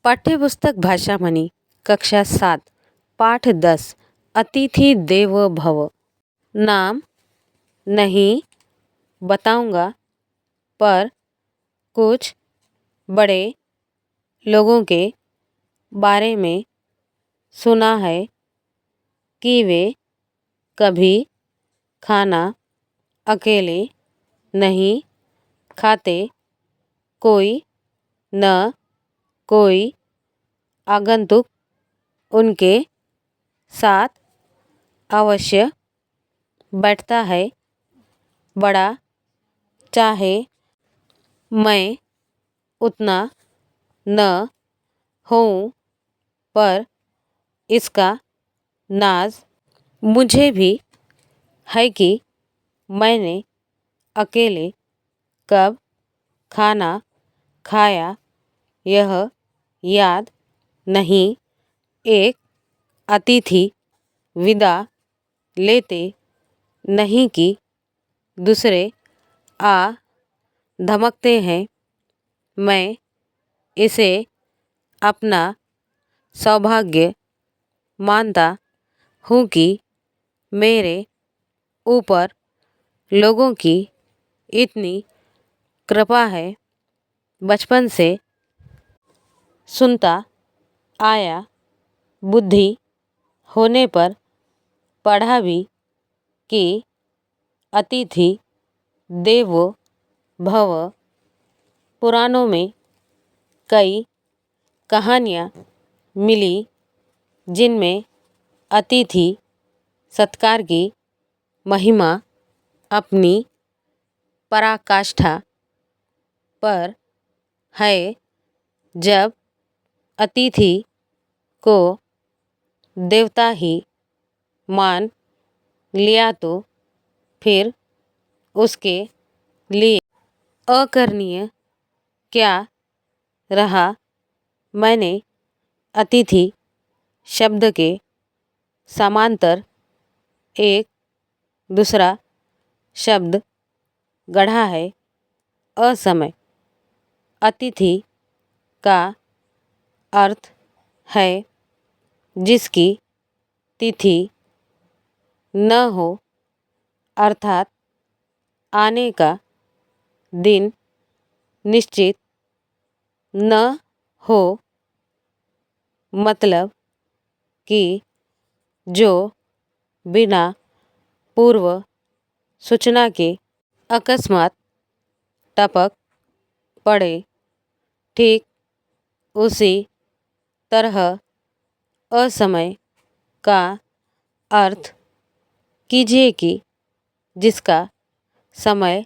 पाठ्यपुस्तक भाषामणी कक्षा 7 पाठ 10 अतिथि देवो भव। नाम नहीं बताऊंगा, पर कुछ बड़े लोगों के बारे में सुना है कि वे कभी खाना अकेले नहीं खाते। कोई न कोई आगंतुक उनके साथ अवश्य बैठता है। बड़ा चाहे मैं उतना न हूँ, पर इसका नाज मुझे भी है कि मैंने अकेले कब खाना खाया यह याद नहीं। एक अतिथि विदा लेते नहीं कि दूसरे आ धमकते हैं। मैं इसे अपना सौभाग्य मानता हूँ कि मेरे ऊपर लोगों की इतनी कृपा है। बचपन से सुनता आया, बुद्धि होने पर पढ़ा भी कि अतिथि देवो भव। पुराणों में कई कहानियाँ मिली जिनमें अतिथि सत्कार की महिमा अपनी पराकाष्ठा पर है। जब अतिथि को देवता ही मान लिया तो फिर उसके लिए अकरणीय क्या रहा। मैंने अतिथि शब्द के समांतर एक दूसरा शब्द गढ़ा है, असमय। अतिथि का अर्थ है जिसकी तिथि न हो, अर्थात आने का दिन निश्चित न हो। मतलब कि जो बिना पूर्व सूचना के अकस्मात टपक पड़े। ठीक उसी तरह असमय का अर्थ कीजिए कि जिसका समय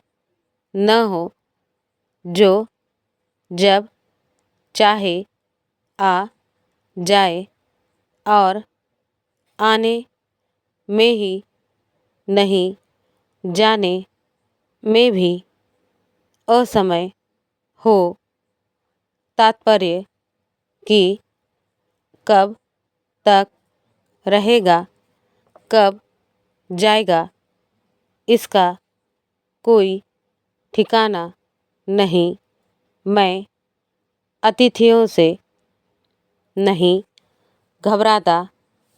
न हो, जो जब चाहे आ जाए और आने में ही नहीं, जाने में भी असमय हो। तात्पर्य कि कब तक रहेगा, कब जाएगा, इसका कोई ठिकाना नहीं। मैं अतिथियों से नहीं घबराता,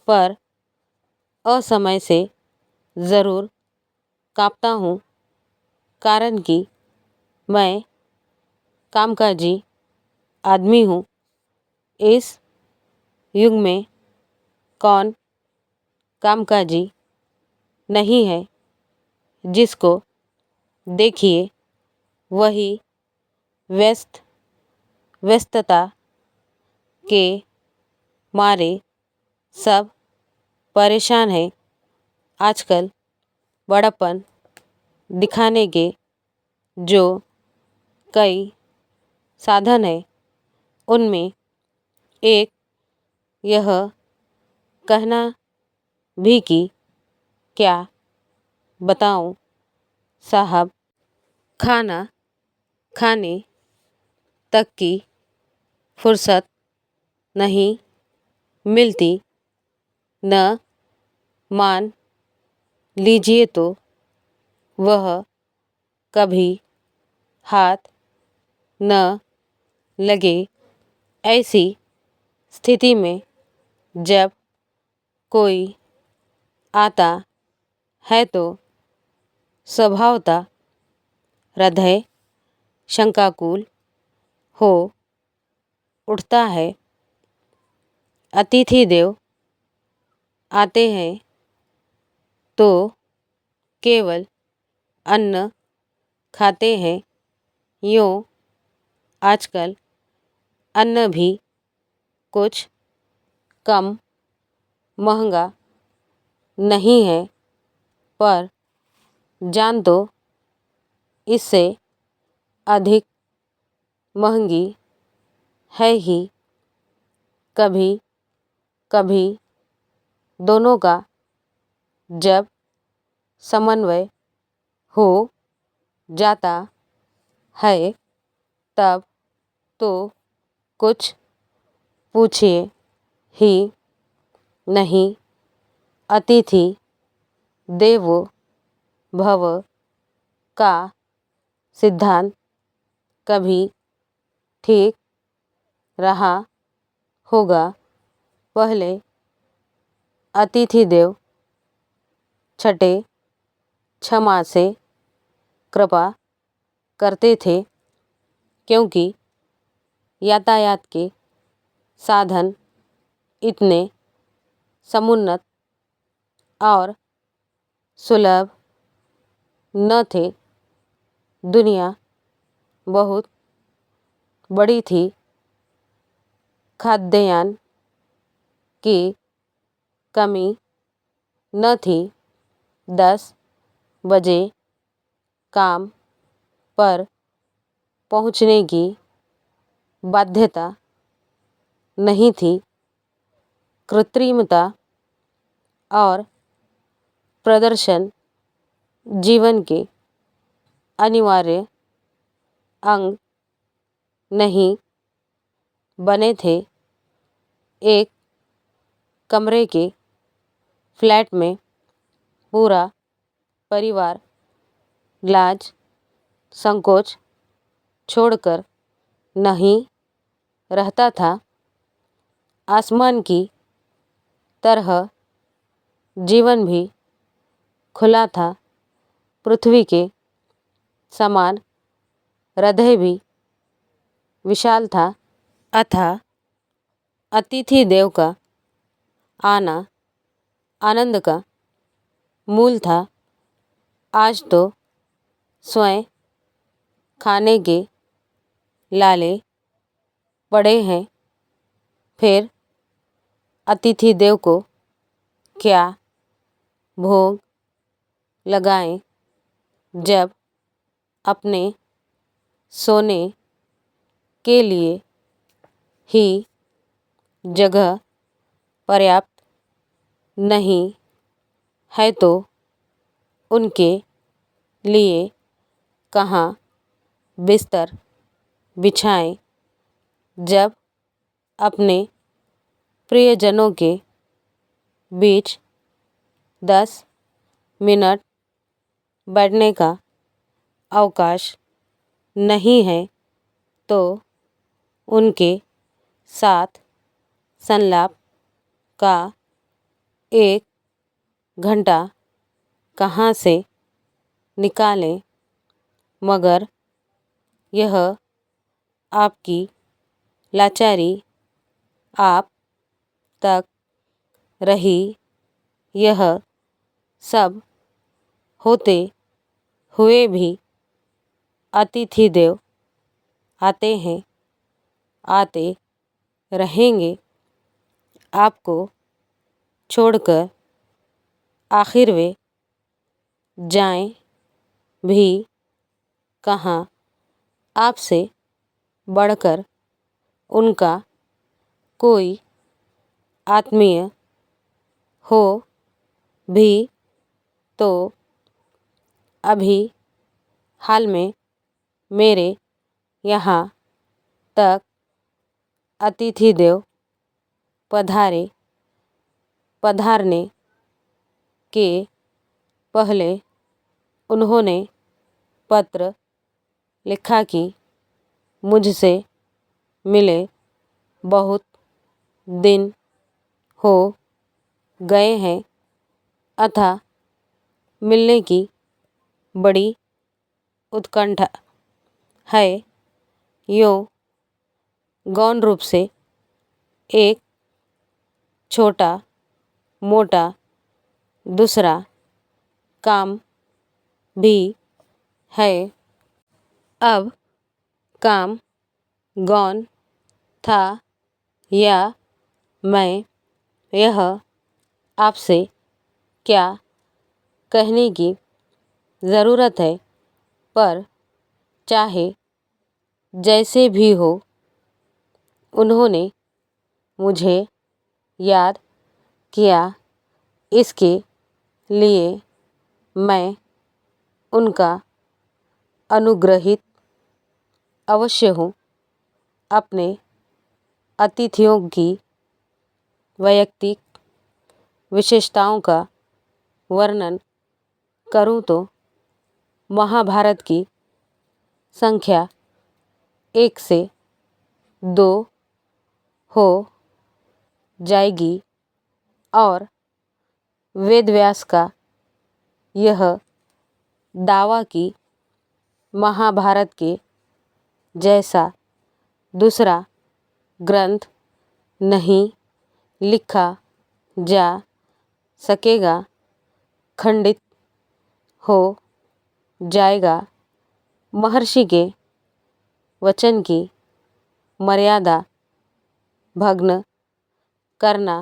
पर असमय से ज़रूर कांपता हूँ। कारण कि मैं कामकाजी आदमी हूँ। इस युग में कौन कामकाजी नहीं है। जिसको देखिए वही व्यस्तता के मारे सब परेशान है। आजकल बड़प्पन दिखाने के जो कई साधन है, उनमें एक यह कहना भी कि क्या बताऊं साहब, खाना खाने तक की फुर्सत नहीं मिलती। न मान लीजिए तो वह कभी हाथ न लगे। ऐसी स्थिति में जब कोई आता है तो स्वभावतः हृदय शंकाकुल हो उठता है। अतिथि देव आते हैं तो केवल अन्न खाते हैं, यूँ आजकल अन्न भी कुछ कम महंगा नहीं है, पर जान तो इससे अधिक महंगी है ही। कभी कभी दोनों का जब समन्वय हो जाता है तब तो कुछ पूछिए ही नहीं। अतिथि देवो भव का सिद्धांत कभी ठीक रहा होगा। पहले अतिथि देव छठे क्षमा से कृपा करते थे, क्योंकि यातायात के साधन इतने समुन्नत और सुलभ न थे। दुनिया बहुत बड़ी थी। खाद्यान्न की कमी न थी। 10 बजे काम पर पहुंचने की बाध्यता नहीं थी। कृत्रिमता और प्रदर्शन जीवन के अनिवार्य अंग नहीं बने थे। एक कमरे के फ्लैट में पूरा परिवार लाज संकोच छोड़कर नहीं रहता था। आसमान की तरह जीवन भी खुला था। पृथ्वी के समान हृदय भी विशाल था। अतः अतिथि देव का आना आनंद का मूल था। आज तो स्वयं खाने के लाले पड़े हैं, फिर अतिथि देव को क्या भोग लगाएं। जब अपने सोने के लिए ही जगह पर्याप्त नहीं है तो उनके लिए कहाँ बिस्तर बिछाएं। जब अपने प्रियजनों के बीच 10 मिनट बैठने का अवकाश नहीं है तो उनके साथ संलाप का 1 घंटा कहाँ से निकालें। मगर यह आपकी लाचारी आप तक रही। यह सब होते हुए भी अतिथि देव आते हैं, आते रहेंगे आपको छोड़कर। आखिर वे जाएं भी कहाँ। आपसे बढ़कर उनका कोई आत्मीय हो भी तो। अभी हाल में मेरे यहाँ तक अतिथि देव पधारने के पहले उन्होंने पत्र लिखा कि मुझसे मिले, बहुत दिन हो गए हैं अतः मिलने की बड़ी उत्कंठा है। यूँ गौण रूप से एक छोटा मोटा दूसरा काम भी है। अब काम गौण था या मैं यह आपसे क्या कहने की ज़रूरत है, पर चाहे जैसे भी हो उन्होंने मुझे याद किया, इसके लिए मैं उनका अनुग्रहित अवश्य हूँ। अपने अतिथियों की वैयक्तिक विशेषताओं का वर्णन करूँ तो महाभारत की संख्या 1 से 2 हो जाएगी और वेदव्यास का यह दावा कि महाभारत के जैसा दूसरा ग्रंथ नहीं लिखा जा सकेगा खंडित हो जाएगा। महर्षि के वचन की मर्यादा भंग करना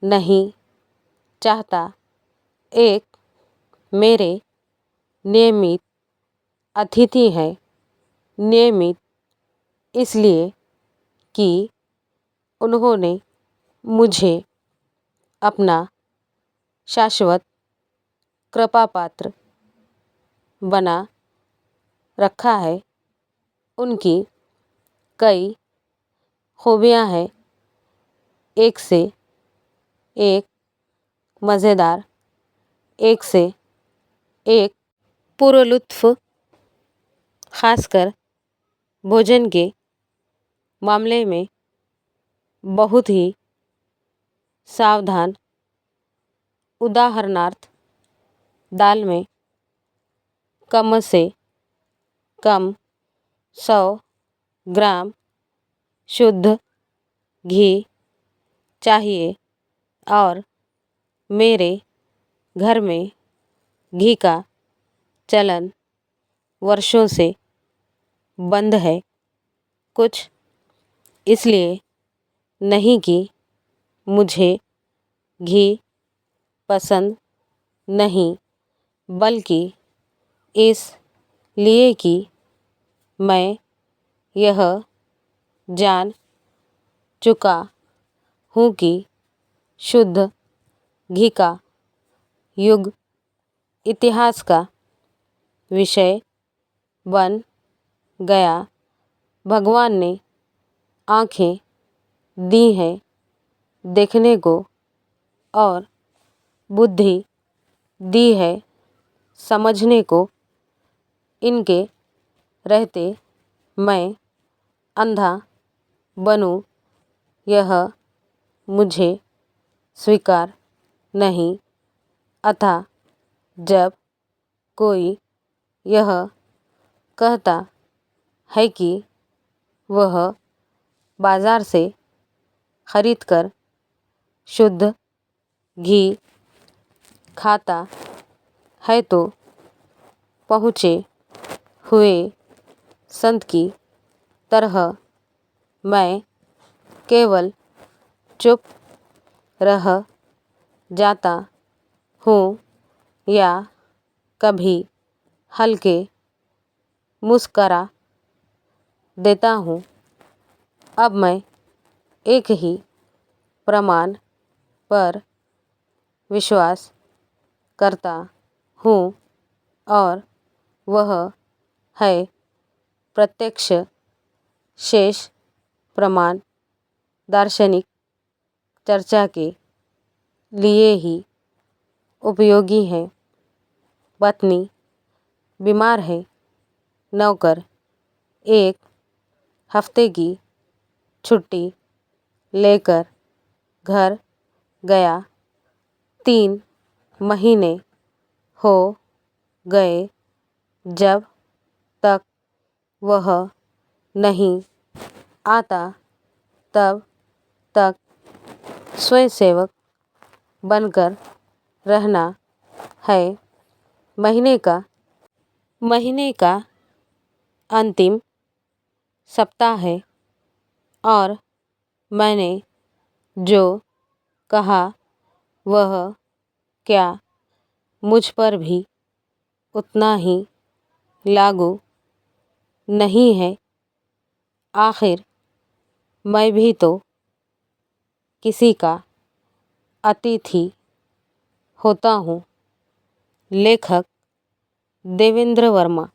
नहीं चाहता। एक मेरे नियमित अतिथि हैं। नियमित इसलिए कि उन्होंने मुझे अपना शाश्वत कृपापात्र बना रखा है। उनकी कई खूबियाँ हैं, एक से एक मज़ेदार, एक से एक पुरलुत्फ़, खासकर भोजन के मामले में बहुत ही सावधान। उदाहरणार्थ दाल में कम से कम 100 ग्राम शुद्ध घी चाहिए और मेरे घर में घी का चलन वर्षों से बंद है। कुछ इसलिए नहीं कि मुझे घी पसंद नहीं, बल्कि इसलिए कि मैं यह जान चुका हूँ कि शुद्ध घी का युग इतिहास का विषय बन गया। भगवान ने आँखें दी हैं देखने को और बुद्धि दी है समझने को। इनके रहते मैं अंधा बनूं, यह मुझे स्वीकार नहीं। अतः जब कोई यह कहता है कि वह बाज़ार से खरीदकर शुद्ध घी खाता है तो पहुँचे हुए संत की तरह मैं केवल चुप रह जाता हूँ या कभी हल्के मुस्करा देता हूँ। अब मैं एक ही प्रमाण पर विश्वास करता हूँ और वह है प्रत्यक्ष। शेष प्रमाण दार्शनिक चर्चा के लिए ही उपयोगी हैं। पत्नी बीमार है। नौकर एक हफ्ते की छुट्टी लेकर घर गया। 3 महीने हो गए। जब तक वह नहीं आता तब तक स्वयंसेवक बनकर रहना है। महीने का अंतिम सप्ताह है और मैंने जो कहा वह क्या मुझ पर भी उतना ही लागू नहीं है? आखिर मैं भी तो किसी का अतिथि होता हूँ। लेखक देवेंद्र वर्मा।